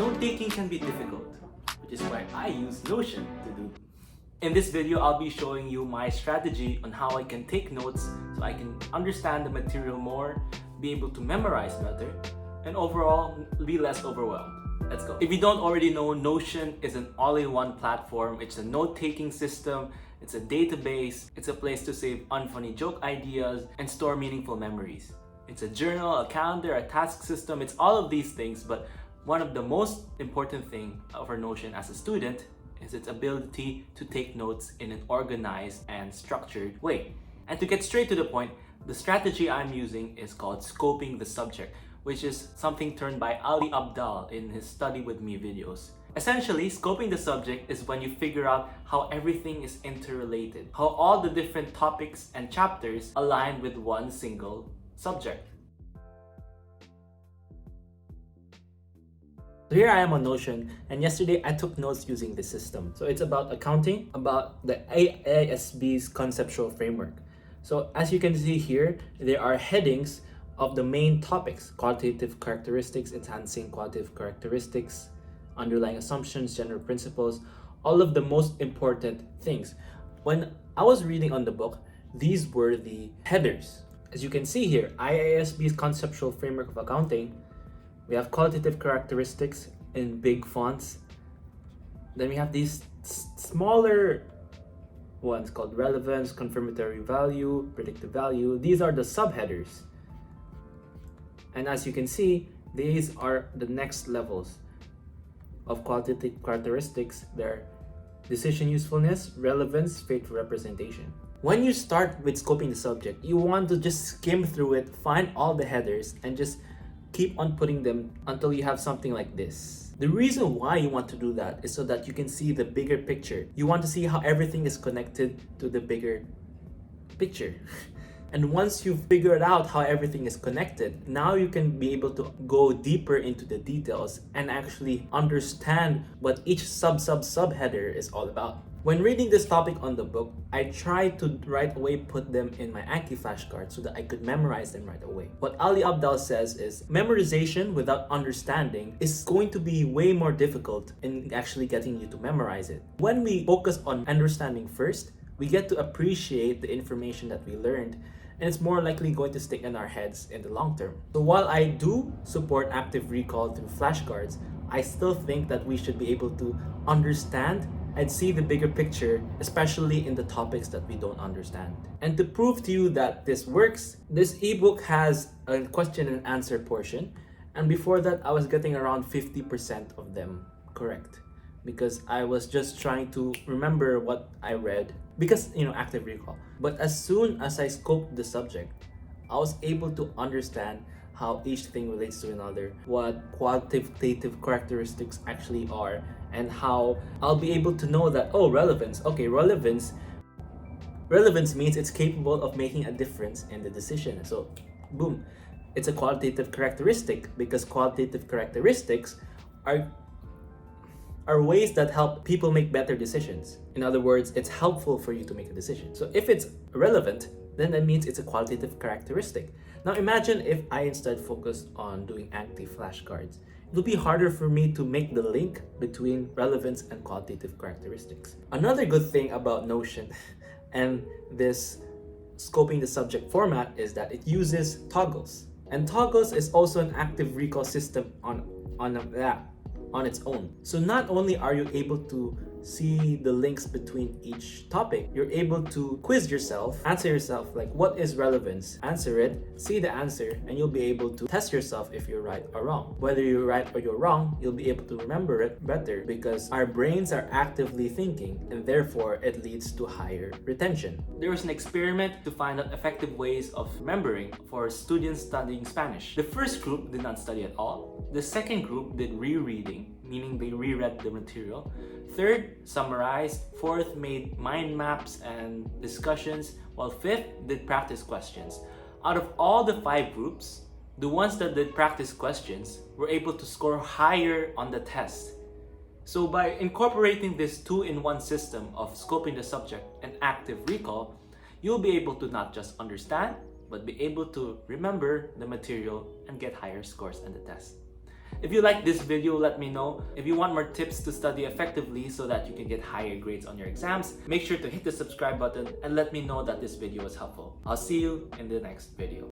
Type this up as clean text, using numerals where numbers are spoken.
Note-taking can be difficult, which is why I use Notion to do. In this video, I'll be showing you my strategy on how I can take notes so I can understand the material more, be able to memorize better, and overall be less overwhelmed. Let's go. If you don't already know, Notion is an all-in-one platform. It's a note-taking system, it's a database, it's a place to save unfunny joke ideas and store meaningful memories. It's a journal, a calendar, a task system, it's all of these things, but one of the most important things of our Notion as a student is its ability to take notes in an organized and structured way. And to get straight to the point, the strategy I'm using is called scoping the subject, which is something turned by Ali Abdaal in his Study With Me videos. Essentially, scoping the subject is when you figure out how everything is interrelated, how all the different topics and chapters align with one single subject. So here I am on Notion, and yesterday I took notes using this system. So it's about accounting, about the AISB's conceptual framework. So as you can see here, there are headings of the main topics: qualitative characteristics, enhancing qualitative characteristics, underlying assumptions, general principles, all of the most important things. When I was reading on the book, these were the headers. As you can see here, IASB's conceptual framework of accounting, we have qualitative characteristics in big fonts. Then we have these smaller ones called relevance, confirmatory value, predictive value. These are the subheaders. And as you can see, these are the next levels of qualitative characteristics. They're decision usefulness, relevance, faithful representation. When you start with scoping the subject, you want to just skim through it, find all the headers, and just keep on putting them until you have something like this. The reason why you want to do that is so that you can see the bigger picture. You want to see how everything is connected to the bigger picture. And once you've figured out how everything is connected, now you can be able to go deeper into the details and actually understand what each subheader is all about. When reading this topic on the book, I tried to right away put them in my Anki flashcards so that I could memorize them right away. What Ali Abdaal says is memorization without understanding is going to be way more difficult in actually getting you to memorize it. When we focus on understanding first, we get to appreciate the information that we learned, and it's more likely going to stick in our heads in the long term. So while I do support active recall through flashcards, I still think that we should be able to understand and see the bigger picture, especially in the topics that we don't understand. And to prove to you that this works, this ebook has a question and answer portion, and before that I was getting around 50% of them correct, because I was just trying to remember what I read, because active recall. But as soon as I scoped the subject, I was able to understand how each thing relates to another, what qualitative characteristics actually are, and how I'll be able to know that, oh, relevance. Okay, relevance means it's capable of making a difference in the decision. So boom, it's a qualitative characteristic, because qualitative characteristics are ways that help people make better decisions. In other words, it's helpful for you to make a decision. So if it's relevant, then that means it's a qualitative characteristic. Now imagine if I instead focused on doing active flashcards. It will be harder for me to make the link between relevance and qualitative characteristics. Another good thing about Notion and this scoping the subject format is that it uses toggles. And toggles is also an active recall system on its own. So not only are you able to see the links between each topic, you're able to quiz yourself, answer yourself, like, what is relevance? Answer it, see the answer, and you'll be able to test yourself if you're right or wrong. Whether you're right or you're wrong, you'll be able to remember it better, because our brains are actively thinking, and therefore it leads to higher retention. There was an experiment to find out effective ways of remembering for students studying Spanish. The first group did not study at all. The second group did rereading, meaning they reread the material. Third, summarized. Fourth, made mind maps and discussions, while fifth, did practice questions. Out of all the 5 groups, the ones that did practice questions were able to score higher on the test. So by incorporating this 2-in-1 system of scoping the subject and active recall, you'll be able to not just understand, but be able to remember the material and get higher scores on the test. If you like this video, let me know. If you want more tips to study effectively so that you can get higher grades on your exams, make sure to hit the subscribe button and let me know that this video was helpful. I'll see you in the next video.